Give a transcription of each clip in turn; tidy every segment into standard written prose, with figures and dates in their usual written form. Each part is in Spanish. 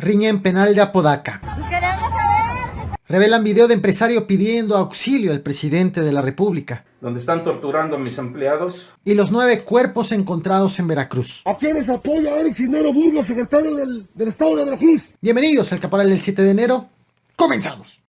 Riña en penal de Apodaca. Revelan video de empresario pidiendo auxilio al presidente de la República. Donde están torturando a mis empleados. Y los 9 cuerpos encontrados en Veracruz. ¿A quiénes apoya Eric Cisneros Burgos, secretario del Estado de Veracruz? Bienvenidos al Caporal del 7 de enero. ¡Comenzamos!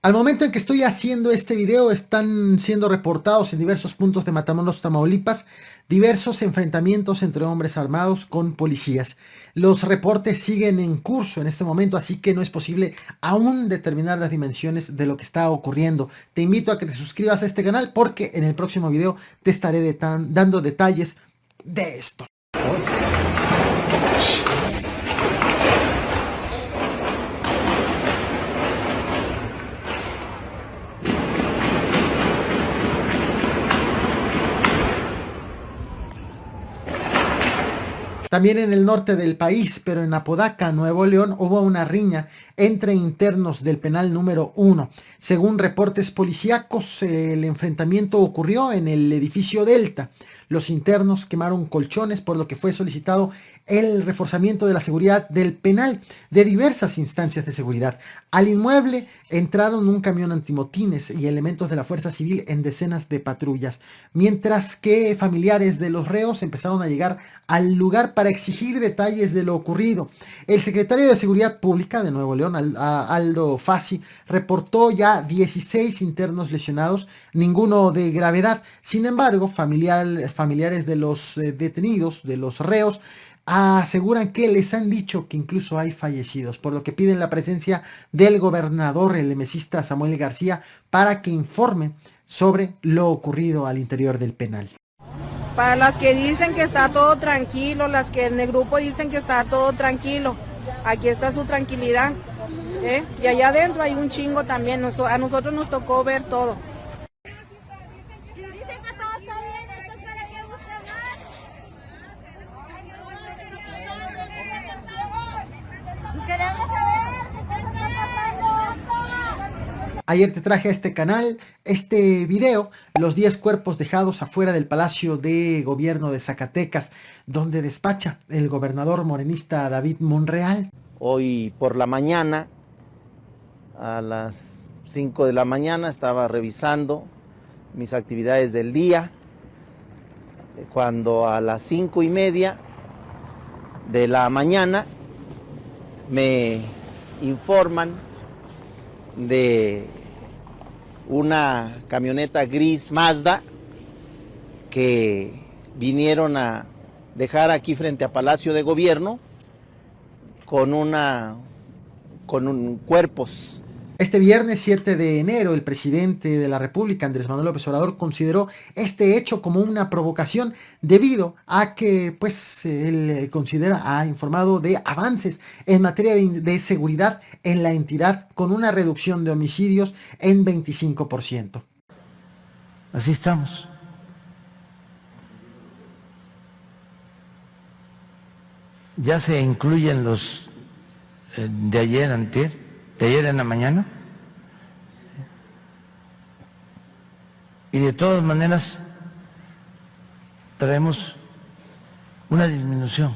Al momento en que estoy haciendo este video están siendo reportados en diversos puntos de Matamoros, Tamaulipas, diversos enfrentamientos entre hombres armados con policías. Los reportes siguen en curso en este momento, así que no es posible aún determinar las dimensiones de lo que está ocurriendo. Te invito a que te suscribas a este canal porque en el próximo video te estaré dando detalles de esto. También en el norte del país, pero en Apodaca, Nuevo León, hubo una riña entre internos del penal número 1. Según reportes policíacos, el enfrentamiento ocurrió en el edificio Delta. Los internos quemaron colchones, por lo que fue solicitado el reforzamiento de la seguridad del penal de diversas instancias de seguridad. Al inmueble entraron un camión antimotines y elementos de la Fuerza Civil en decenas de patrullas, mientras que familiares de los reos empezaron a llegar al lugar para exigir detalles de lo ocurrido. El secretario de Seguridad Pública de Nuevo León, Aldo Fassi, reportó ya 16 internos lesionados, ninguno de gravedad. Sin embargo, familiares de los detenidos, de los reos, aseguran que les han dicho que incluso hay fallecidos, por lo que piden la presencia del gobernador, el emesista Samuel García, para que informe sobre lo ocurrido al interior del penal. Para las que dicen que está todo tranquilo, las que en el grupo dicen que está todo tranquilo, aquí está su tranquilidad, ¿eh? Y allá adentro hay un chingo también, a nosotros nos tocó ver todo. Ayer te traje a este canal, este video, los 10 cuerpos dejados afuera del Palacio de Gobierno de Zacatecas, donde despacha el gobernador morenista David Monreal. Hoy por la mañana, a las 5 de la mañana, estaba revisando mis actividades del día, cuando a las 5:30 de la mañana me informan de una camioneta gris Mazda que vinieron a dejar aquí frente a Palacio de Gobierno con cuerpos. Este viernes 7 de enero, el presidente de la República, Andrés Manuel López Obrador, consideró este hecho como una provocación debido a que, él ha informado de avances en materia de seguridad en la entidad con una reducción de homicidios en 25%. Así estamos. Ya se incluyen los de ayer, antier. De ayer en la mañana, y de todas maneras traemos una disminución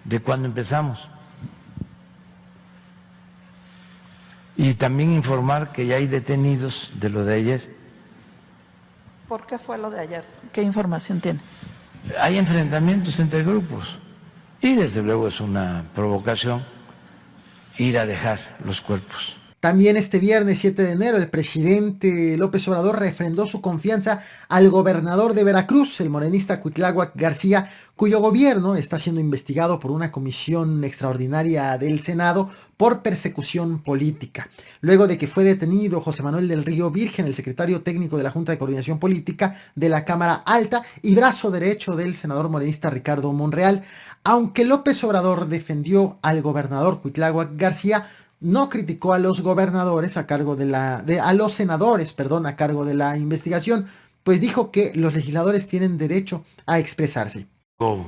de cuando empezamos, y también informar que ya hay detenidos de lo de ayer. ¿Por qué fue lo de ayer? ¿Qué información tiene? Hay enfrentamientos entre grupos y desde luego es una provocación ir a dejar los cuerpos. También este viernes 7 de enero el presidente López Obrador refrendó su confianza al gobernador de Veracruz, el morenista Cuitláhuac García, cuyo gobierno está siendo investigado por una comisión extraordinaria del Senado por persecución política. Luego de que fue detenido José Manuel del Río Virgen, el secretario técnico de la Junta de Coordinación Política de la Cámara Alta y brazo derecho del senador morenista Ricardo Monreal, aunque López Obrador defendió al gobernador Cuitláhuac García, no criticó a los gobernadores a cargo a los senadores, a cargo de la investigación, pues dijo que los legisladores tienen derecho a expresarse. Con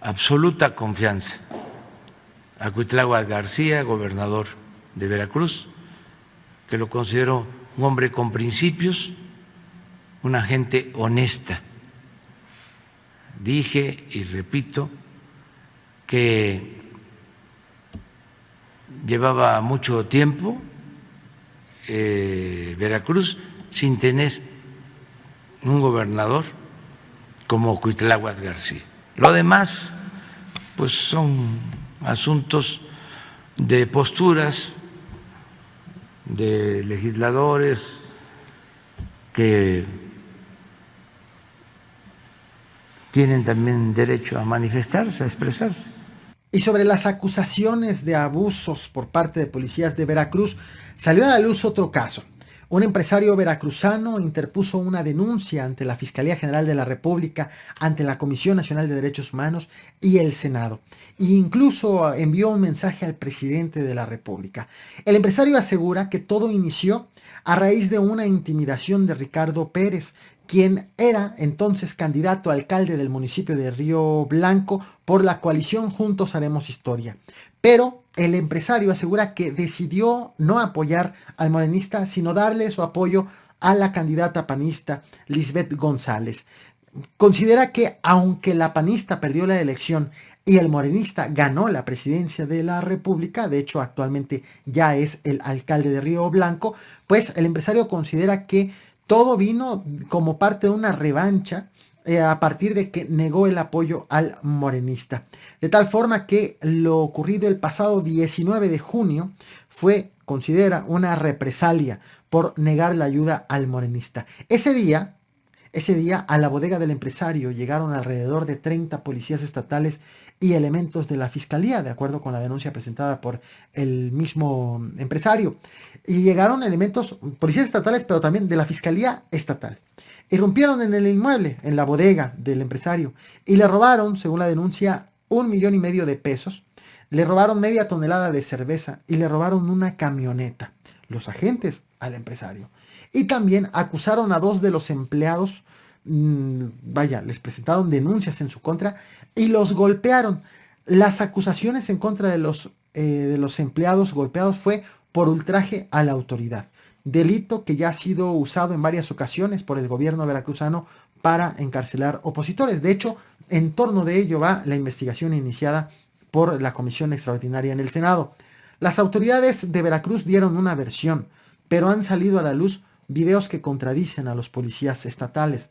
absoluta confianza a Cuitláhuac García, gobernador de Veracruz, que lo considero un hombre con principios, una gente honesta, dije y repito que llevaba mucho tiempo Veracruz sin tener un gobernador como Cuitláhuac García. Lo demás, pues son asuntos de posturas de legisladores que tienen también derecho a manifestarse, a expresarse. Y sobre las acusaciones de abusos por parte de policías de Veracruz, salió a la luz otro caso. Un empresario veracruzano interpuso una denuncia ante la Fiscalía General de la República, ante la Comisión Nacional de Derechos Humanos y el Senado. E incluso envió un mensaje al presidente de la República. El empresario asegura que todo inició a raíz de una intimidación de Ricardo Pérez, quien era entonces candidato a alcalde del municipio de Río Blanco por la coalición Juntos Haremos Historia. Pero el empresario asegura que decidió no apoyar al morenista, sino darle su apoyo a la candidata panista Lisbeth González. Considera que aunque la panista perdió la elección y el morenista ganó la presidencia de la República, de hecho actualmente ya es el alcalde de Río Blanco, pues el empresario considera que todo vino como parte de una revancha a partir de que negó el apoyo al morenista. De tal forma que lo ocurrido el pasado 19 de junio fue, considera, una represalia por negar la ayuda al morenista. Ese día a la bodega del empresario llegaron alrededor de 30 policías estatales y elementos de la fiscalía, de acuerdo con la denuncia presentada por el mismo empresario. Y llegaron elementos, policías estatales, pero también de la fiscalía estatal. Irrumpieron en el inmueble, en la bodega del empresario, y le robaron, según la denuncia, 1,5 millones de pesos. Le robaron media tonelada de cerveza y le robaron una camioneta. Los agentes al empresario. Y también acusaron a 2 de los empleados, les presentaron denuncias en su contra y los golpearon. Las acusaciones en contra de los empleados golpeados fue por ultraje a la autoridad, delito que ya ha sido usado en varias ocasiones por el gobierno veracruzano para encarcelar opositores. De hecho, en torno de ello va la investigación iniciada por la Comisión Extraordinaria en el Senado. Las autoridades de Veracruz dieron una versión, pero han salido a la luz videos que contradicen a los policías estatales.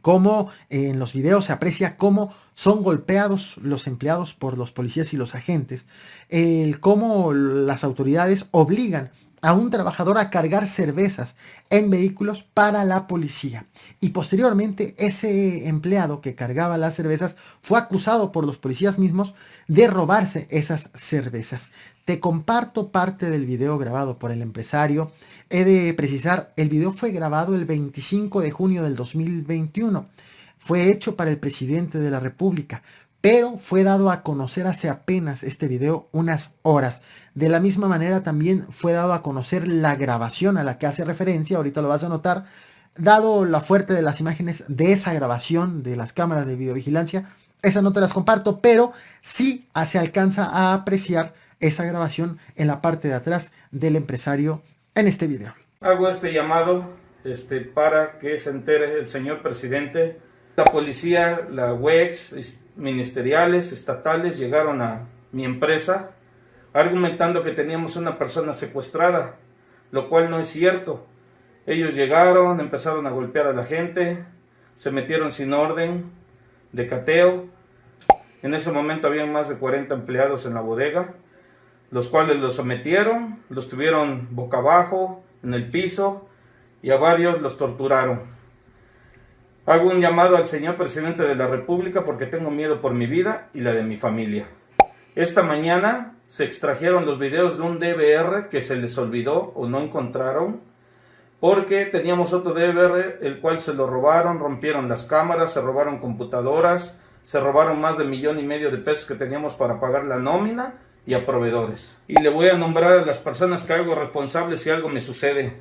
Como en los videos se aprecia cómo son golpeados los empleados por los policías y los agentes, cómo las autoridades obligan a un trabajador a cargar cervezas en vehículos para la policía. Y posteriormente ese empleado que cargaba las cervezas fue acusado por los policías mismos de robarse esas cervezas. Te comparto parte del video grabado por el empresario. He de precisar, el video fue grabado el 25 de junio del 2021. Fue hecho para el presidente de la República, pero fue dado a conocer hace apenas este video unas horas. De la misma manera también fue dado a conocer la grabación a la que hace referencia, ahorita lo vas a notar, dado la fuerte de las imágenes de esa grabación de las cámaras de videovigilancia. Esas no te las comparto, pero sí se alcanza a apreciar esa grabación en la parte de atrás del empresario en este video. Hago este llamado para que se entere el señor presidente. La policía, la UEX, ministeriales, estatales llegaron a mi empresa argumentando que teníamos una persona secuestrada, lo cual no es cierto. Ellos llegaron, empezaron a golpear a la gente, se metieron sin orden de cateo. En ese momento habían más de 40 empleados en la bodega, los cuales los sometieron, los tuvieron boca abajo, en el piso, y a varios los torturaron. Hago un llamado al señor presidente de la República porque tengo miedo por mi vida y la de mi familia. Esta mañana se extrajeron los videos de un DVR que se les olvidó o no encontraron, porque teníamos otro DVR el cual se lo robaron, rompieron las cámaras, se robaron computadoras, se robaron más de 1,5 millones de pesos que teníamos para pagar la nómina y a proveedores. Y le voy a nombrar a las personas que hago responsables si algo me sucede.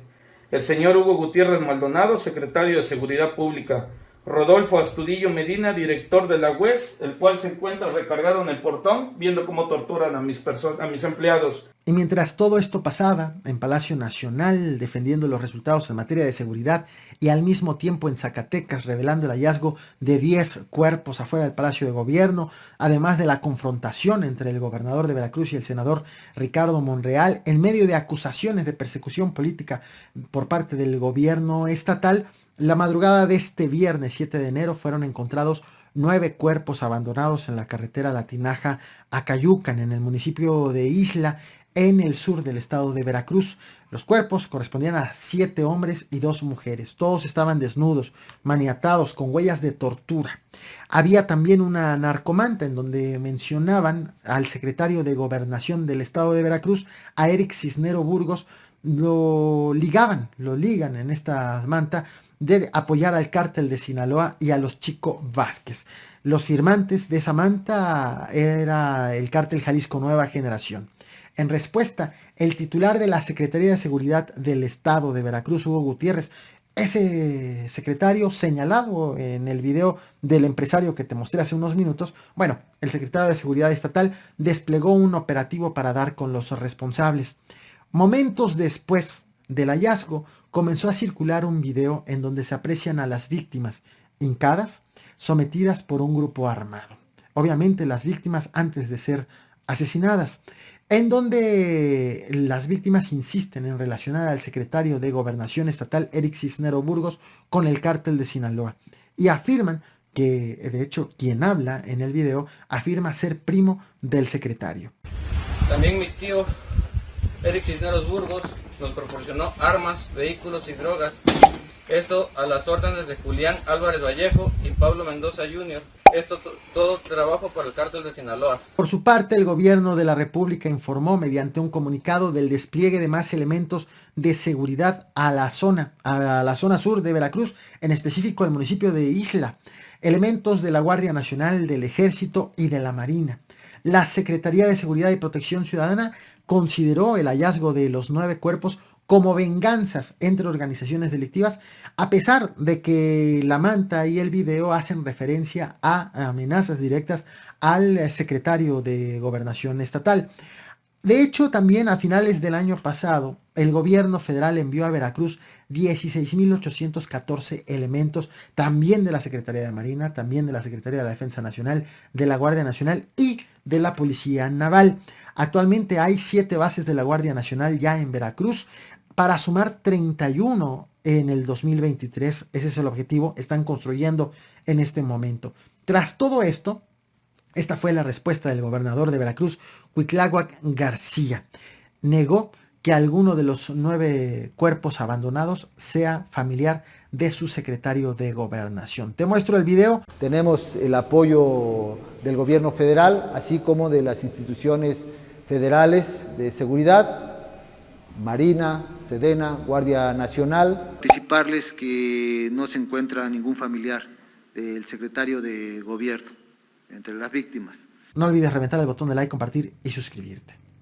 El señor Hugo Gutiérrez Maldonado, secretario de Seguridad Pública. Rodolfo Astudillo Medina, director de la UES, el cual se encuentra recargado en el portón, viendo cómo torturan a mis empleados. Y mientras todo esto pasaba en Palacio Nacional, defendiendo los resultados en materia de seguridad, y al mismo tiempo en Zacatecas, revelando el hallazgo de 10 cuerpos afuera del Palacio de Gobierno, además de la confrontación entre el gobernador de Veracruz y el senador Ricardo Monreal, en medio de acusaciones de persecución política por parte del gobierno estatal, la madrugada de este viernes 7 de enero fueron encontrados 9 cuerpos abandonados en la carretera La Tinaja a Cayucan, en el municipio de Isla, en el sur del estado de Veracruz. Los cuerpos correspondían a 7 hombres y 2 mujeres. Todos estaban desnudos, maniatados, con huellas de tortura. Había también una narcomanta en donde mencionaban al secretario de Gobernación del estado de Veracruz, a Eric Cisnero Burgos. Lo ligan en esta manta de apoyar al cártel de Sinaloa y a los Chico Vázquez. Los firmantes de esa manta era el cártel Jalisco Nueva Generación. En respuesta, el titular de la Secretaría de Seguridad del Estado de Veracruz, Hugo Gutiérrez, ese secretario señalado en el video del empresario que te mostré hace unos minutos, bueno, el secretario de Seguridad Estatal desplegó un operativo para dar con los responsables. Momentos después del hallazgo, comenzó a circular un video en donde se aprecian a las víctimas hincadas, sometidas por un grupo armado. Obviamente las víctimas antes de ser asesinadas, en donde las víctimas insisten en relacionar al secretario de Gobernación Estatal, Eric Cisnero Burgos, con el cártel de Sinaloa, y afirman que, de hecho, quien habla en el video afirma ser primo del secretario. También mi tío Eric Cisneros Burgos nos proporcionó armas, vehículos y drogas. Esto a las órdenes de Julián Álvarez Vallejo y Pablo Mendoza Jr. Esto todo trabajo para el cártel de Sinaloa. Por su parte, el gobierno de la República informó mediante un comunicado del despliegue de más elementos de seguridad a la zona sur de Veracruz, en específico al municipio de Isla, elementos de la Guardia Nacional, del Ejército y de la Marina. La Secretaría de Seguridad y Protección Ciudadana consideró el hallazgo de los 9 cuerpos como venganzas entre organizaciones delictivas, a pesar de que la manta y el video hacen referencia a amenazas directas al secretario de Gobernación Estatal. De hecho, también a finales del año pasado, el gobierno federal envió a Veracruz 16.814 elementos, también de la Secretaría de Marina, también de la Secretaría de la Defensa Nacional, de la Guardia Nacional y de la Policía Naval. Actualmente hay 7 bases de la Guardia Nacional ya en Veracruz, para sumar 31 en el 2023. Ese es el objetivo, están construyendo en este momento. Tras todo esto, esta fue la respuesta del gobernador de Veracruz, Cuitláhuac García. Negó que alguno de los 9 cuerpos abandonados sea familiar de su secretario de Gobernación. Te muestro el video. Tenemos el apoyo del gobierno federal, así como de las instituciones federales de seguridad, Marina, Sedena, Guardia Nacional. Anticiparles que no se encuentra ningún familiar del secretario de Gobierno entre las víctimas. No olvides reventar el botón de like, compartir y suscribirte.